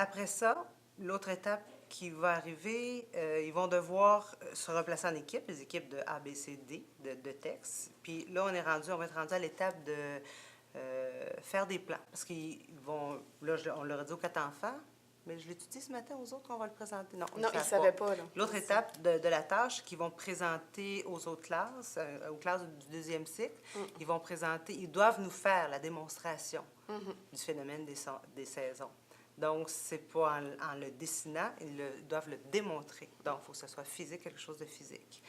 Après ça, l'autre étape qui va arriver, ils vont devoir se replacer en équipe, les équipes de A, B, C, D, de texte. Puis là, on va être rendu à l'étape de faire des plans. Parce qu'ils vont, là, on leur a dit aux 4 enfants, mais je l'ai-tu dit ce matin aux autres qu'on va le présenter? Non, Non, ne ils ne savent savaient pas. pas, là. L'autre C'est ça. étape de la tâche qu'ils vont présenter aux autres classes, aux classes du deuxième cycle, ils vont présenter, ils doivent nous faire la démonstration du phénomène des saisons. Donc, c'est pas en le dessinant, ils doivent le démontrer. Donc, il faut que ce soit physique, quelque chose de physique.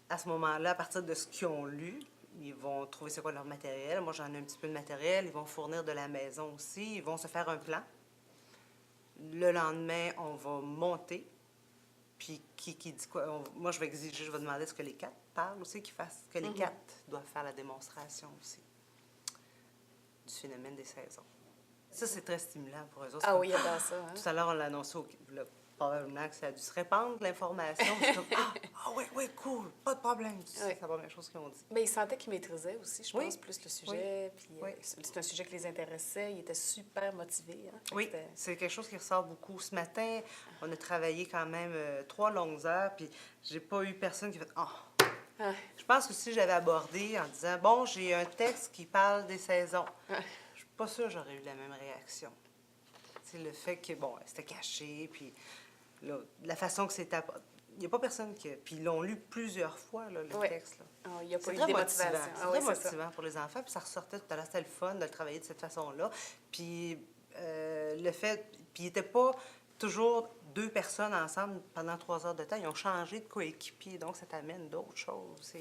À ce moment-là, à partir de ce qu'ils ont lu, ils vont trouver c'est quoi leur matériel. Moi, j'en ai un petit peu de matériel. Ils vont fournir de la maison aussi. Ils vont se faire un plan. Le lendemain, on va monter. Puis, qui dit quoi? Moi, je vais exiger, je vais demander ce que les 4 parlent aussi, que les 4 doivent faire la démonstration aussi du phénomène des saisons. Ça, c'est très stimulant pour eux autres. Ah oui, il y a dans ça. Hein? Tout à l'heure, on l'a annoncé probablement que ça a dû se répandre, l'information. C'est comme, oui, oui, cool, pas de problème. C'est la première chose qu'ils ont dit. Mais ils sentaient qu'ils maîtrisaient aussi, je pense, Oui. plus le sujet. Oui. Puis Oui. c'est un sujet qui les intéressait. Ils étaient super motivés. Hein? Oui, c'est quelque chose qui ressort beaucoup. Ce matin, on a travaillé quand même 3 longues heures, puis j'ai pas eu personne qui fait « Ah! » Je pense que si j'avais abordé en disant « Bon, j'ai un texte qui parle des saisons », je suis pas sûre que j'aurais eu la même réaction. C'est le fait que, bon, c'était caché, puis là, la façon que c'était... Il n'y a pas personne qui... Puis ils l'ont lu plusieurs fois, là, le texte. Là. Il n'y a pas C'est eu de très démotivation. motivant. C'est Ah, très oui, motivant pour les enfants. Puis ça ressortait tout à l'heure. C'était le fun de le travailler de cette façon-là. Puis le fait... Puis il n'était pas toujours 2 personnes ensemble pendant 3 heures de temps. Ils ont changé de coéquipier. Donc ça t'amène d'autres choses.